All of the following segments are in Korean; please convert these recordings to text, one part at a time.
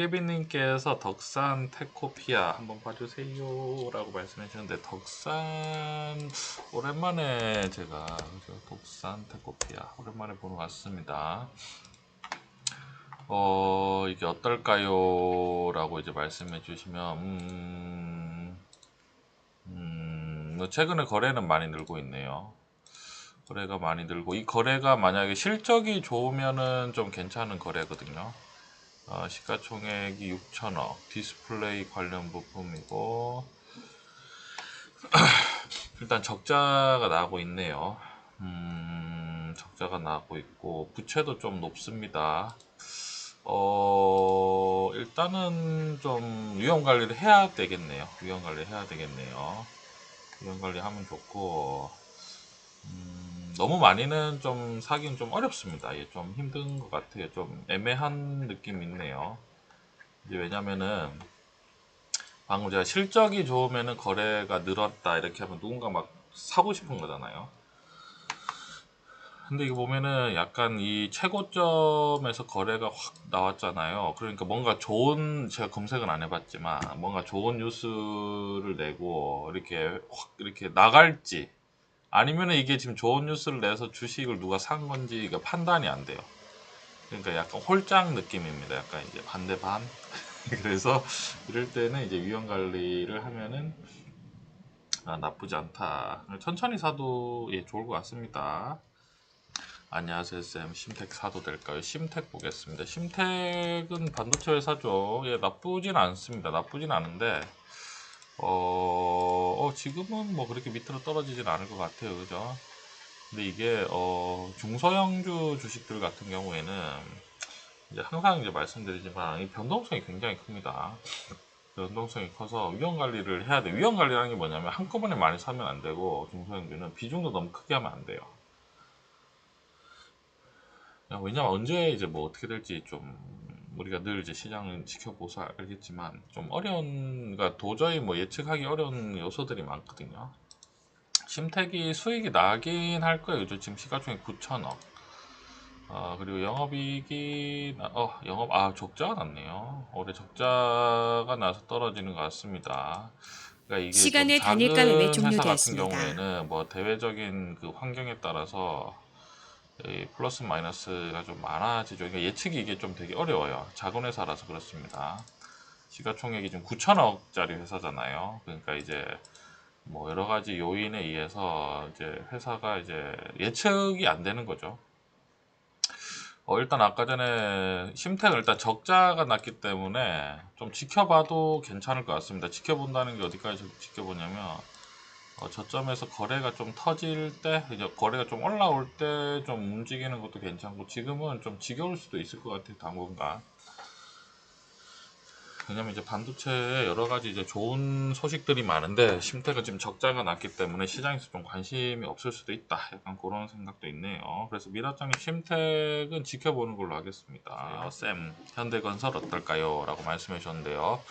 알개비님께서 덕산 테코피아 한번 봐주세요 라고 말씀해 주셨는데, 덕산 오랜만에 제가 덕산 테코피아 오랜만에 보는 것 같습니다. 이게 어떨까요 라고 이제 말씀해 주시면 뭐 최근에 거래는 많이 늘고 있네요. 거래가 많이 늘고, 이 거래가 만약에 실적이 좋으면은 좀 괜찮은 거래거든요. 시가총액이 6천억, 디스플레이 관련 부품이고, 일단 적자가 나고 있네요. 적자가 나고 있고, 부채도 좀 높습니다. 일단은 좀 위험 관리를 해야 되겠네요. 위험 관리 해야 되겠네요. 위험 관리 하면 좋고, 너무 많이는 좀 사긴 좀 어렵습니다. 예, 좀 힘든 것 같아요. 좀 애매한 느낌이 있네요. 이제 왜냐면은 방금 제가 실적이 좋으면은 거래가 늘었다 이렇게 하면 누군가 막 사고 싶은 거잖아요. 근데 이거 보면은 약간 이 최고점에서 거래가 확 나왔잖아요. 그러니까 뭔가 좋은, 제가 검색은 안 해봤지만 뭔가 좋은 뉴스를 내고 이렇게 확 이렇게 나갈지, 아니면은 이게 지금 좋은 뉴스를 내서 주식을 누가 산 건지가 판단이 안 돼요. 그러니까 약간 홀짝 느낌입니다. 약간 이제 반대 반. 그래서 이럴 때는 이제 위험 관리를 하면은 나쁘지 않다. 천천히 사도 예, 좋을 것 같습니다. 안녕하세요 쌤, 심택 사도 될까요? 심택 보겠습니다. 심택은 반도체 회사죠. 예, 나쁘진 않습니다. 나쁘진 않은데 지금은 뭐 그렇게 밑으로 떨어지진 않을 것 같아요. 그죠? 근데 이게 중소형주 주식들 같은 경우에는 이제 항상 이제 말씀드리지만 이 변동성이 굉장히 큽니다. 변동성이 커서 위험 관리를 해야 돼. 위험 관리라는 게 뭐냐면 한꺼번에 많이 사면 안 되고, 중소형주는 비중도 너무 크게 하면 안 돼요. 왜냐면 언제 이제 뭐 어떻게 될지 좀 우리가 늘 이제 시장을 지켜보서 알겠지만 좀 어려운, 그러니까 도저히 뭐 예측하기 어려운 요소들이 많거든요. 심택이 수익이 나긴 할 거예요. 지금 시가총액 9천억. 그리고 영업이익이 적자가 났네요. 올해 적자가 나서 떨어지는 것 같습니다. 그러니까 이게 좀 시간의 단일가 매매 작은 회사 같은 종료되었습니다. 경우에는 뭐 대외적인 그 환경에 따라서 이 플러스 마이너스가 좀 많아지죠. 그러니까 예측이 이게 좀 되게 어려워요. 작은 회사라서 그렇습니다. 시가총액이 지금 9천억짜리 회사잖아요. 그러니까 이제 뭐 여러 가지 요인에 의해서 이제 회사가 이제 예측이 안 되는 거죠. 일단 아까 전에 심택은 일단 적자가 났기 때문에 좀 지켜봐도 괜찮을 것 같습니다. 지켜본다는 게 어디까지 지켜보냐면, 저점에서 거래가 좀 터질 때, 이제 거래가 좀 올라올 때 좀 움직이는 것도 괜찮고, 지금은 좀 지겨울 수도 있을 것 같아요, 당분간. 왜냐면 이제 반도체에 여러 가지 이제 좋은 소식들이 많은데, 심택은 지금 적자가 났기 때문에 시장에서 좀 관심이 없을 수도 있다. 약간 그런 생각도 있네요. 그래서 미라장님 심택은 지켜보는 걸로 하겠습니다. 쌤, 현대건설 어떨까요? 라고 말씀해 주셨는데요.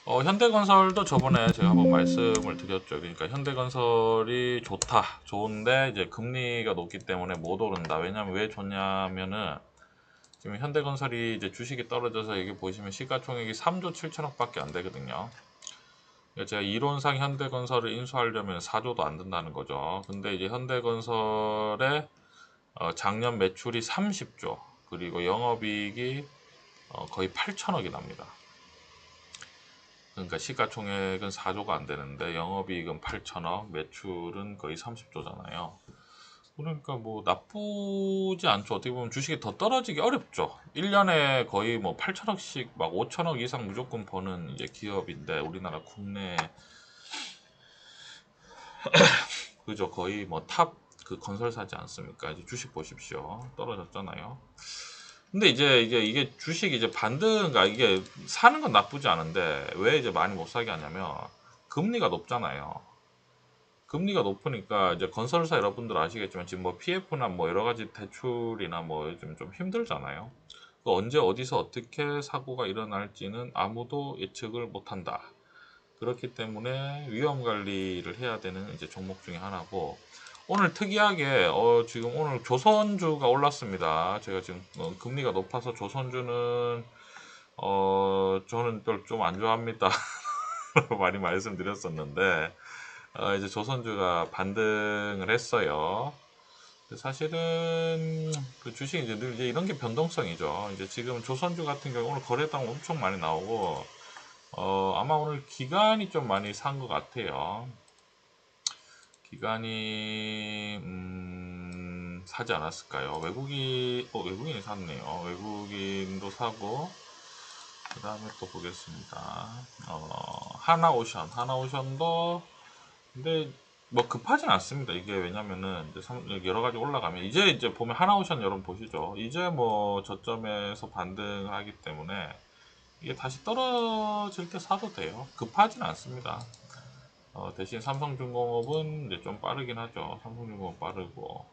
현대건설도 저번에 제가 한번 말씀을 드렸죠. 그러니까 현대건설이 좋다. 좋은데 이제 금리가 높기 때문에 못 오른다. 왜냐면 왜 좋냐면은 지금 현대건설이 이제 주식이 떨어져서 여기 보시면 시가총액이 3조 7천억 밖에 안 되거든요. 그러니까 제가 이론상 현대건설을 인수하려면 4조도 안 된다는 거죠. 근데 이제 현대건설의 작년 매출이 30조, 그리고 영업이익이 거의 8천억이 납니다. 그러니까 시가총액은 4조가 안 되는데 영업이익은 8천억, 매출은 거의 30조잖아요. 그러니까 뭐 나쁘지 않죠. 어떻게 보면 주식이 더 떨어지기 어렵죠. 1년에 거의 뭐 8천억씩 막 5천억 이상 무조건 버는 이제 기업인데, 우리나라 국내 그죠, 거의 뭐 탑 그 건설사지 않습니까? 이제 주식 보십시오. 떨어졌잖아요. 근데 이제 이게 주식 이제 반등가, 이게 사는 건 나쁘지 않은데 왜 이제 많이 못 사게 하냐면 금리가 높잖아요. 금리가 높으니까 이제 건설사 여러분들 아시겠지만 지금 뭐 PF나 뭐 여러 가지 대출이나 뭐 요즘 좀 힘들잖아요. 언제 어디서 어떻게 사고가 일어날지는 아무도 예측을 못한다. 그렇기 때문에 위험 관리를 해야 되는 이제 종목 중에 하나고, 오늘 특이하게 지금 오늘 조선주가 올랐습니다. 제가 지금 금리가 높아서 조선주는 저는 좀 안 좋아합니다. 많이 말씀드렸었는데, 이제 조선주가 반등을 했어요. 사실은 그 주식 이제 늘 이제 이런 게 변동성이죠. 이제 지금 조선주 같은 경우 오늘 거래당 엄청 많이 나오고, 아마 오늘 기관이 좀 많이 산 것 같아요. 기관이 사지 않았을까요? 외국인이 샀네요. 외국인도 사고, 그 다음에 또 보겠습니다. 하나오션도 근데 뭐 급하진 않습니다. 이게 왜냐면은 이제 여러 가지 올라가면 이제 보면 하나오션 여러분 보시죠. 이제 뭐 저점에서 반등하기 때문에 이게 다시 떨어질 때 사도 돼요. 급하진 않습니다. 대신 삼성중공업은 이제 좀 빠르긴 하죠. 삼성중공업 빠르고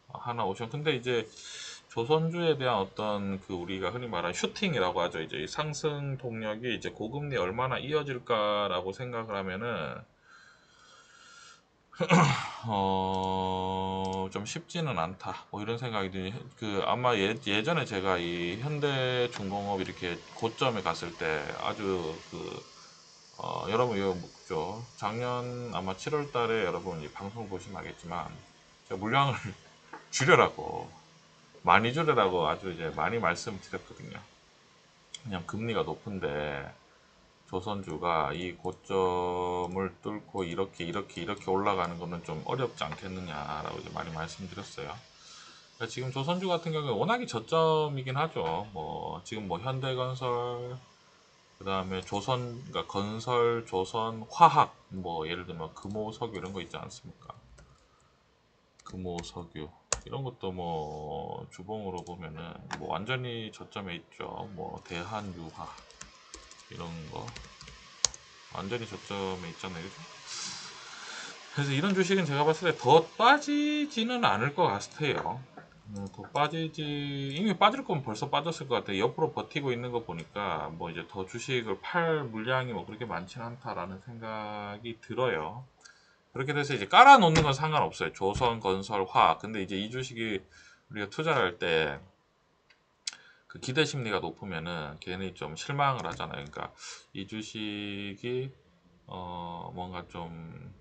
하나오션 근데 이제 조선주에 대한 어떤 그 우리가 흔히 말하는 슈팅이라고 하죠. 이제 상승 동력이 이제 고금리 얼마나 이어질까라고 생각을 하면은 좀 쉽지는 않다. 뭐 이런 생각이 드니, 아마 예전에 제가 이 현대중공업 이렇게 고점에 갔을 때 아주 여러분 이거 묻죠. 작년 아마 7월 달에 여러분 이 방송 보시면 알겠지만, 제가 물량을 줄여라고, 많이 줄여라고 아주 이제 많이 말씀드렸거든요. 그냥 금리가 높은데, 조선주가 이 고점을 뚫고 이렇게 올라가는 거는 좀 어렵지 않겠느냐라고 이제 많이 말씀드렸어요. 그러니까 지금 조선주 같은 경우에 워낙에 저점이긴 하죠. 뭐 지금 뭐 현대건설, 그 다음에 그러니까 건설, 조선, 화학, 뭐 예를 들면 금호석유 이런 거 있지 않습니까? 금호석유 이런 것도 뭐 주봉으로 보면은 뭐 완전히 저점에 있죠. 뭐 대한유화 이런 거 완전히 저점에 있잖아요. 그죠? 그래서 이런 주식은 제가 봤을 때 더 빠지지는 않을 것 같아요. 더 빠지지, 이미 빠질 거면 벌써 빠졌을 것 같아요. 옆으로 버티고 있는 거 보니까 뭐 이제 더 주식을 팔 물량이 뭐 그렇게 많지는 않다라는 생각이 들어요. 그렇게 돼서 이제 깔아놓는 건 상관없어요. 조선, 건설, 화학. 근데 이제 이 주식이 우리가 투자를 할 때 그 기대 심리가 높으면은 괜히 좀 실망을 하잖아요. 그러니까 이 주식이 뭔가 좀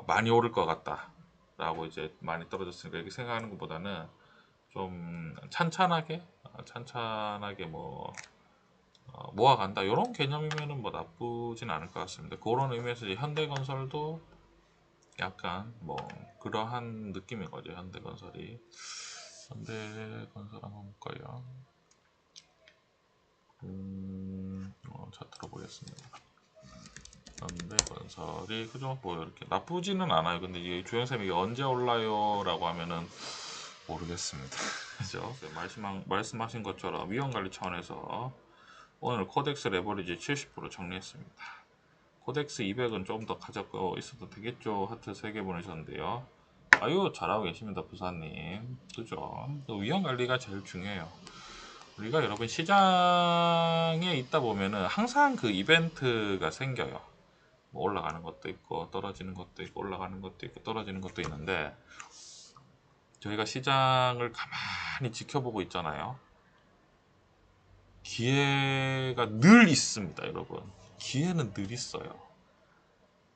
많이 오를 것 같다 라고 이제 많이 떨어졌으니까 이렇게 생각하는 것보다는 좀 찬찬하게 뭐 모아간다 이런 개념이면은 뭐 나쁘진 않을 것 같습니다. 그런 의미에서 이제 현대건설도 약간 뭐 그러한 느낌인 거죠. 현대건설 한번 볼까요? 자 들어보겠습니다. 현대건설이 그죠? 뭐 이렇게 나쁘지는 않아요. 근데 이게 주영쌤이 이게 언제 올라요라고 하면은 모르겠습니다. 그죠? 말씀하신 것처럼 위험관리 차원에서 오늘 코덱스 레버리지 70% 정리했습니다. 코덱스 200은 조금 더 가져고 있어도 되겠죠? 하트 3개 보내셨는데요. 아유 잘하고 계십니다 부사님. 그죠? 위험관리가 제일 중요해요. 우리가 여러분 시장에 있다 보면은 항상 그 이벤트가 생겨요. 뭐 올라가는 것도 있고 떨어지는 것도 있고 올라가는 것도 있고 떨어지는 것도 있는데 저희가 시장을 가만히 지켜보고 있잖아요. 기회가 늘 있습니다, 여러분. 기회는 늘 있어요.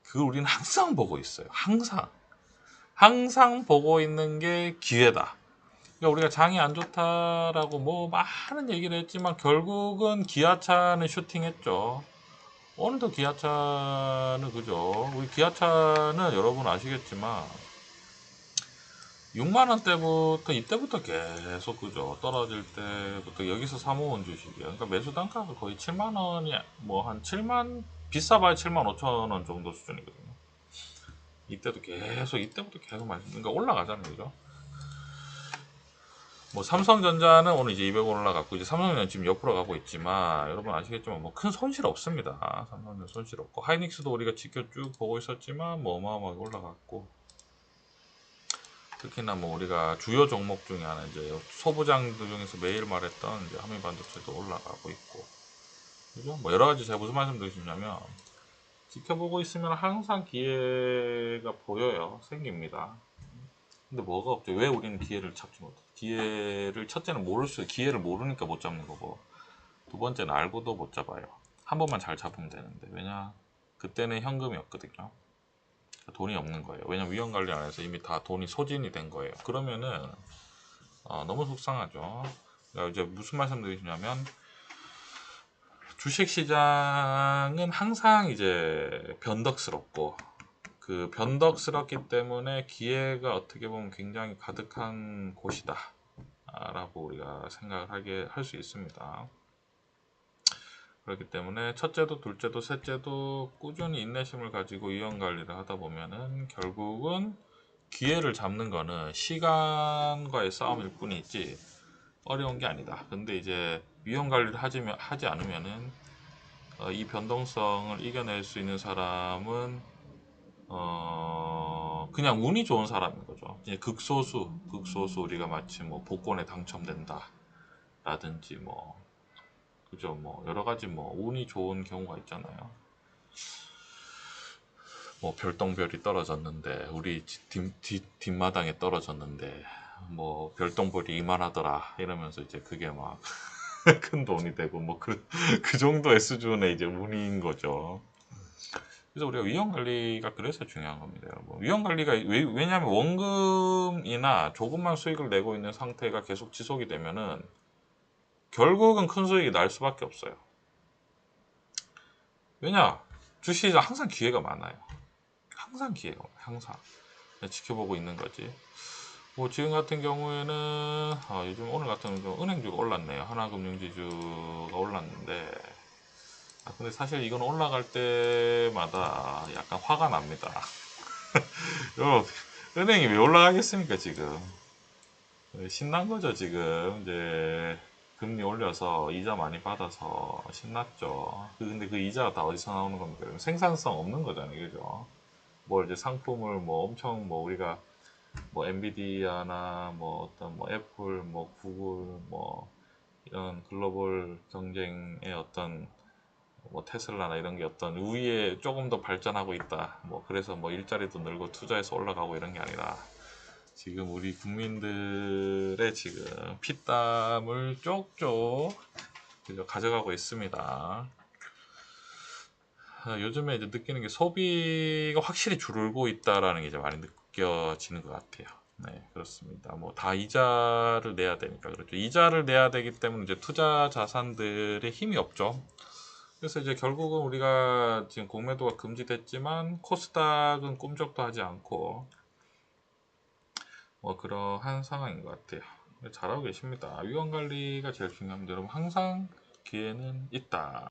그걸 우리는 항상 보고 있어요. 항상 보고 있는 게 기회다. 그러니까 우리가 장이 안 좋다라고 뭐 많은 얘기를 했지만 결국은 기아차는 슈팅했죠. 오늘도 기아차는 그죠. 우리 기아차는 여러분 아시겠지만 6만원대부터 이때부터 계속 그죠. 떨어질 때부터 여기서 사모은 주식이에요. 그러니까 매수 단가가 거의 7만원이 뭐 한 7만 비싸봐야 7만 5천원 정도 수준이거든요. 이때부터 계속 그러니까 올라가잖아요. 그죠? 뭐 삼성전자는 오늘 이제 200원 올라갔고 이제 삼성전자 지금 옆으로 가고 있지만 여러분 아시겠지만 뭐 큰 손실 없습니다. 삼성전자 손실 없고 하이닉스도 우리가 지켜 쭉 보고 있었지만 뭐 어마어마하게 올라갔고 특히나 뭐 우리가 주요 종목 중에 하나 이제 소부장들 중에서 매일 말했던 이제 한미반도체도 올라가고 있고 그죠? 뭐 여러 가지 제가 무슨 말씀드리냐면 지켜보고 있으면 항상 기회가 보여요. 생깁니다. 근데 뭐가 없죠? 왜 우리는 기회를 찾지 못해? 기회를 첫째는 기회를 모르니까 못 잡는 거고 두 번째는 알고도 못 잡아요. 한 번만 잘 잡으면 되는데, 왜냐 그때는 현금이 없거든요. 돈이 없는 거예요. 왜냐면 위험 관리 안 해서 이미 다 돈이 소진이 된 거예요. 그러면은 너무 속상하죠. 그러니까 이제 무슨 말씀드리냐면, 주식시장은 항상 이제 변덕스럽고, 그 변덕스럽기 때문에 기회가 어떻게 보면 굉장히 가득한 곳이다 라고 우리가 생각을 할 수 있습니다. 그렇기 때문에 첫째도 둘째도 셋째도 꾸준히 인내심을 가지고 위험 관리를 하다 보면은 결국은 기회를 잡는 거는 시간과의 싸움일 뿐이지 어려운 게 아니다. 근데 이제 위험 관리를 하지 않으면은 이 변동성을 이겨낼 수 있는 사람은 그냥 운이 좋은 사람인 거죠. 이제 극소수 우리가 마치 뭐 복권에 당첨된다 라든지 뭐 그죠, 뭐 여러 가지 뭐 운이 좋은 경우가 있잖아요. 뭐 별똥별이 떨어졌는데 우리 뒷마당에 떨어졌는데 뭐 별똥별이 이만하더라 이러면서 이제 그게 막 큰 돈이 되고 뭐 그 정도의 수준의 이제 운인 거죠. 그래서 우리가 위험 관리가 그래서 중요한 겁니다. 여러분. 위험 관리가 왜냐하면 원금이나 조금만 수익을 내고 있는 상태가 계속 지속이 되면은 결국은 큰 수익이 날 수밖에 없어요. 왜냐? 주식시장 항상 기회가 많아요. 항상 기회가 많아요. 항상. 지켜보고 있는 거지. 뭐 지금 같은 경우에는 요즘 오늘 같은 경우 은행주가 올랐네요. 하나금융지주가 올랐는데 근데 사실 이건 올라갈 때마다 약간 화가 납니다. 여러분, 은행이 왜 올라가겠습니까 지금? 신난 거죠 지금. 이제 금리 올려서 이자 많이 받아서 신났죠. 근데 그 이자가 다 어디서 나오는 겁니까? 생산성 없는 거잖아요, 그죠? 뭐 이제 상품을 뭐 엄청 뭐 우리가 뭐 엔비디아나 뭐 어떤 뭐 애플, 뭐 구글, 뭐 이런 글로벌 경쟁의 어떤 뭐 테슬라나 이런 게 어떤 우위에 조금 더 발전하고 있다. 뭐 그래서 뭐 일자리도 늘고 투자해서 올라가고 이런 게 아니라 지금 우리 국민들의 지금 피땀을 쪽쪽 가져가고 있습니다. 요즘에 이제 느끼는 게 소비가 확실히 줄고 있다라는 게 이제 많이 느껴지는 것 같아요. 네, 그렇습니다. 뭐 다 이자를 내야 되니까 그렇죠. 이자를 내야 되기 때문에 이제 투자 자산들의 힘이 없죠. 그래서 이제 결국은 우리가 지금 공매도가 금지됐지만 코스닥은 꿈쩍도 하지 않고 뭐 그러한 상황인 것 같아요. 잘하고 계십니다. 위험 관리가 제일 중요합니다. 여러분 항상 기회는 있다.